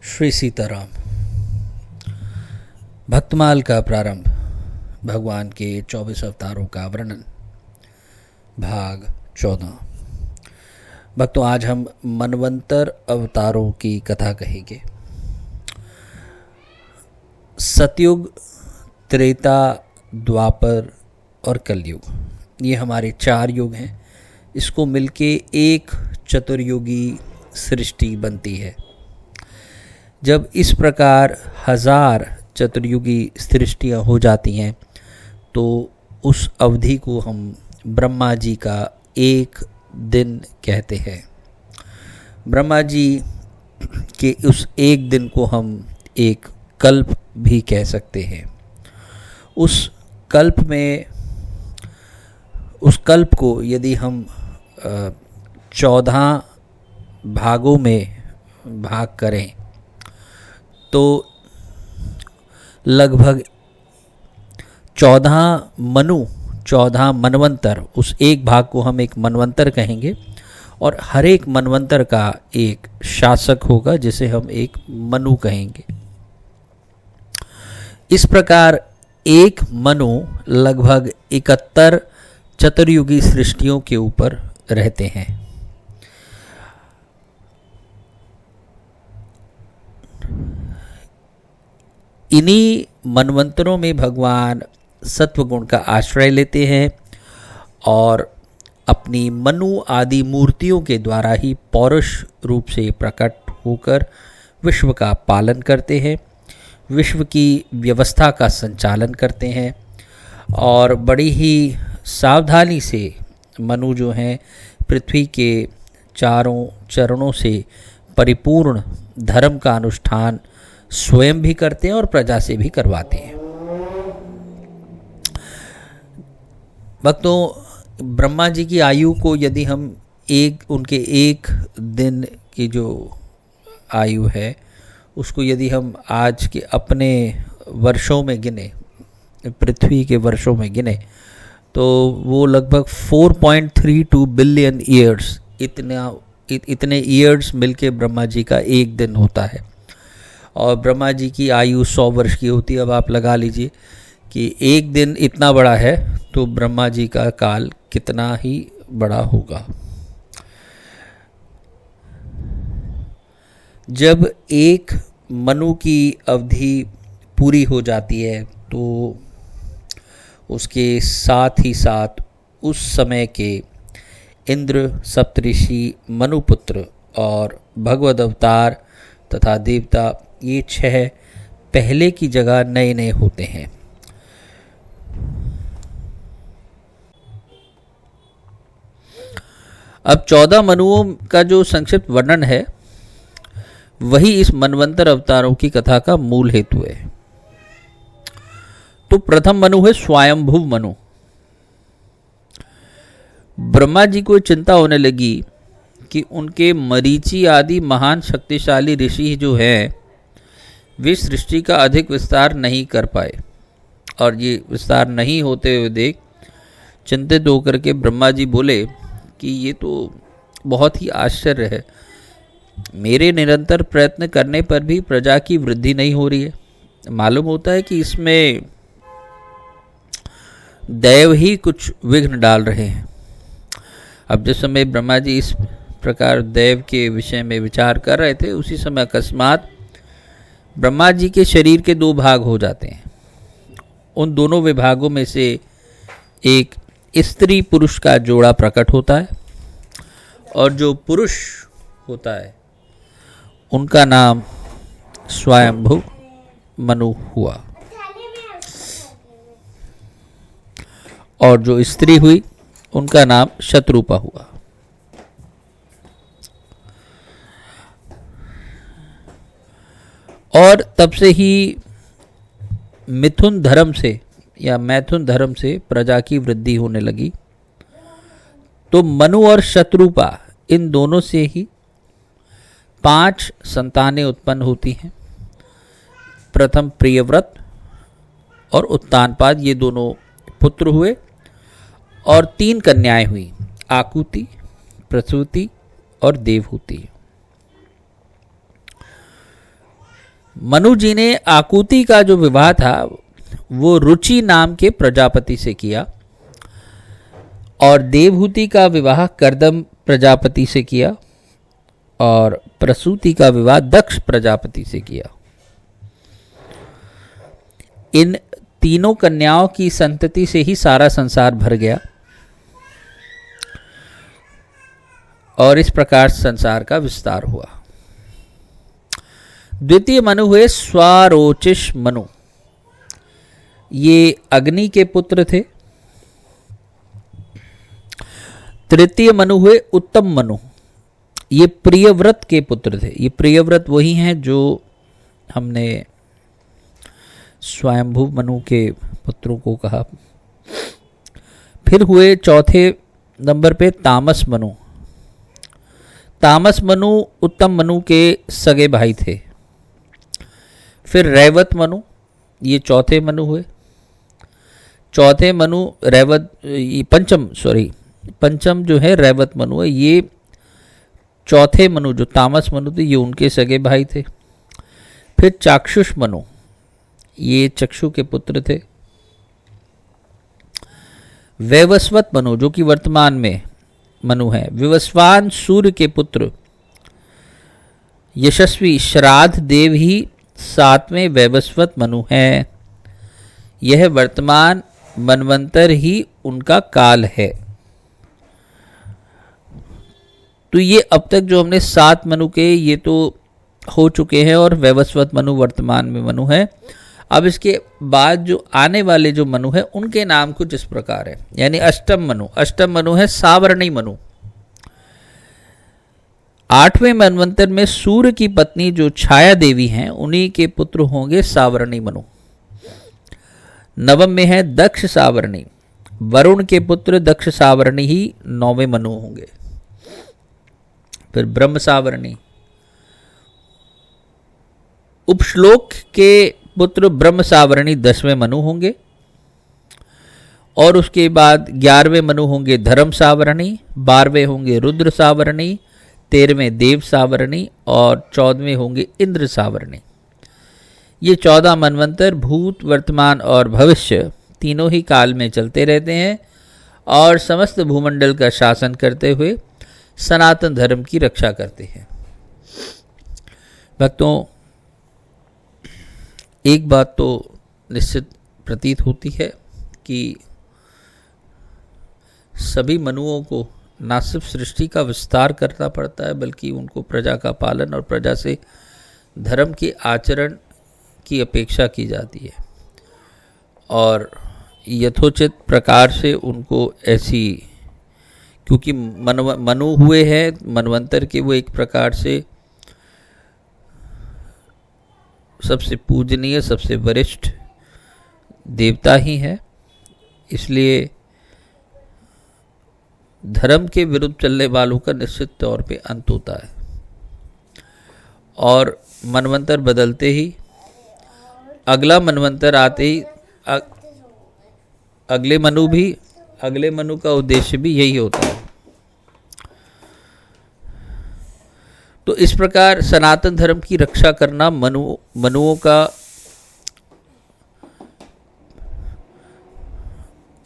श्री सीताराम। भक्तमाल का प्रारंभ, भगवान के 24 अवतारों का वर्णन, भाग 14। भक्तों, आज हम मनवंतर अवतारों की कथा कहेंगे। सतयुग, त्रेता, द्वापर और कलयुग, ये हमारे 4 युग हैं। इसको मिलके एक चतुर्युगी सृष्टि बनती है। जब इस प्रकार 1000 चतुर्युगी सृष्टियाँ हो जाती हैं तो उस अवधि को हम ब्रह्मा जी का एक दिन कहते हैं। ब्रह्मा जी के उस एक दिन को हम एक कल्प भी कह सकते हैं। उस कल्प को यदि हम 14 भागों में भाग करें तो लगभग 14 मनवंतर, उस एक भाग को हम एक मनवंतर कहेंगे और हर एक मनवंतर का एक शासक होगा जिसे हम एक मनु कहेंगे। इस प्रकार एक मनु लगभग 71 चतुर्युगी सृष्टियों के ऊपर रहते हैं। इन्हीं मनवंतरों में भगवान सत्वगुण का आश्रय लेते हैं और अपनी मनु आदि मूर्तियों के द्वारा ही पौरुष रूप से प्रकट होकर विश्व का पालन करते हैं, विश्व की व्यवस्था का संचालन करते हैं और बड़ी ही सावधानी से मनु जो हैं पृथ्वी के चारों चरणों से परिपूर्ण धर्म का अनुष्ठान स्वयं भी करते हैं और प्रजा से भी करवाते हैं। भक्तों, ब्रह्मा जी की आयु को यदि हम उनके एक दिन की जो आयु है उसको यदि हम आज के अपने वर्षों में गिने, पृथ्वी के वर्षों में गिने, तो वो लगभग 4.32 बिलियन ईयर्स, इतने ईयर्स मिलके ब्रह्मा जी का एक दिन होता है। और ब्रह्मा जी की आयु 100 वर्ष की होती है। अब आप लगा लीजिए कि एक दिन इतना बड़ा है तो ब्रह्मा जी का काल कितना ही बड़ा होगा। जब एक मनु की अवधि पूरी हो जाती है तो उसके साथ ही साथ उस समय के इंद्र, सप्तऋषि, मनुपुत्र और भगवद अवतार तथा देवता, ये 6 पहले की जगह नए नए होते हैं। अब 14 मनुओं का जो संक्षिप्त वर्णन है वही इस मनवंतर अवतारों की कथा का मूल हेतु है। तो प्रथम मनु है स्वयंभुव मनु। ब्रह्मा जी को चिंता होने लगी कि उनके मरीचि आदि महान शक्तिशाली ऋषि जो हैं वे सृष्टि का अधिक विस्तार नहीं कर पाए और ये विस्तार नहीं होते हुए देख चिंतित होकर के ब्रह्मा जी बोले कि ये तो बहुत ही आश्चर्य है, मेरे निरंतर प्रयत्न करने पर भी प्रजा की वृद्धि नहीं हो रही है। मालूम होता है कि इसमें दैव ही कुछ विघ्न डाल रहे हैं। अब जिस समय ब्रह्मा जी इस प्रकार दैव के विषय में विचार कर रहे थे उसी समय अकस्मात ब्रह्मा जी के शरीर के 2 भाग हो जाते हैं। उन दोनों विभागों में से एक स्त्री पुरुष का जोड़ा प्रकट होता है और जो पुरुष होता है उनका नाम स्वयंभुव मनु हुआ और जो स्त्री हुई उनका नाम शत्रुपा हुआ। और तब से ही मैथुन धर्म से प्रजा की वृद्धि होने लगी। तो मनु और शत्रुपा, इन दोनों से ही 5 संतानें उत्पन्न होती हैं। प्रथम प्रियव्रत और उत्तानपाद, ये दोनों पुत्र हुए और 3 कन्याएं हुई, आकुति, प्रसूति और देवहूति। मनु जी ने आकुति का जो विवाह था वो रुचि नाम के प्रजापति से किया और देवहूति का विवाह कर्दम प्रजापति से किया और प्रसूति का विवाह दक्ष प्रजापति से किया। इन तीनों कन्याओं की संतति से ही सारा संसार भर गया और इस प्रकार संसार का विस्तार हुआ। द्वितीय मनु हुए स्वारोचिष मनु, ये अग्नि के पुत्र थे। तृतीय मनु हुए उत्तम मनु, ये प्रियव्रत के पुत्र थे। ये प्रियव्रत वही हैं जो हमने स्वयंभू मनु के पुत्रों को कहा। फिर हुए चौथे नंबर पे तामस मनु। तामस मनु उत्तम मनु के सगे भाई थे। फिर रैवत मनु, ये चौथे मनु हुए। चौथे मनु रैवत, पंचम जो है रैवत मनु है। ये चौथे मनु जो तामस मनु थे ये उनके सगे भाई थे। फिर चाक्षुष मनु, ये चक्षु के पुत्र थे। वैवस्वत मनु जो कि वर्तमान में मनु है। विवस्वान सूर्य के पुत्र यशस्वी श्राद्ध देव ही सातवें वैवस्वत मनु हैं। यह वर्तमान मनवंतर ही उनका काल है। तो ये अब तक जो हमने 7 मनु के ये तो हो चुके हैं और वैवस्वत मनु वर्तमान में मनु है। अब इसके बाद जो आने वाले जो मनु है उनके नाम कुछ इस प्रकार है। यानी अष्टम मनु है सावर्णी मनु। 8वें मनवंतर में सूर्य की पत्नी जो छाया देवी हैं उन्हीं के पुत्र होंगे सावर्णी मनु। 9वें में है दक्ष सावर्णी, वरुण के पुत्र दक्ष सावर्णी ही 9वें मनु होंगे। फिर ब्रह्म सावर्णी, उपश्लोक के पुत्र ब्रह्म सावर्णी 10वें मनु होंगे। और उसके बाद 11वें मनु होंगे धर्म सावर्णी, 12वें होंगे रुद्र सावर्णी, 13वें देव सावर्णी और 14वें होंगे इंद्र सावर्णी। ये 14 मनवंतर भूत, वर्तमान और भविष्य तीनों ही काल में चलते रहते हैं और समस्त भूमंडल का शासन करते हुए सनातन धर्म की रक्षा करते हैं। भक्तों, एक बात तो निश्चित प्रतीत होती है कि सभी मनुओं को न सिर्फ सृष्टि का विस्तार करना पड़ता है बल्कि उनको प्रजा का पालन और प्रजा से धर्म के आचरण की अपेक्षा की जाती है और यथोचित प्रकार से उनको ऐसी, क्योंकि मनु हुए हैं मनवंतर के, वो एक प्रकार से सबसे पूजनीय, सबसे वरिष्ठ देवता ही है। इसलिए धर्म के विरुद्ध चलने वालों का निश्चित तौर पे अंत होता है और मनवंतर बदलते ही, अगला मनवंतर आते ही अगले मनु का उद्देश्य भी यही होता है। तो इस प्रकार सनातन धर्म की रक्षा करना मनुओं का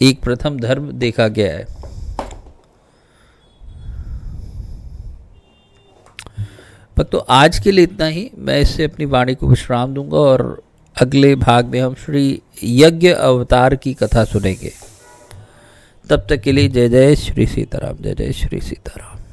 एक प्रथम धर्म देखा गया है। पर तो आज के लिए इतना ही। मैं इससे अपनी वाणी को विश्राम दूंगा और अगले भाग में हम श्री यज्ञ अवतार की कथा सुनेंगे। तब तक के लिए जय जय श्री सीताराम, जय जय श्री सीताराम।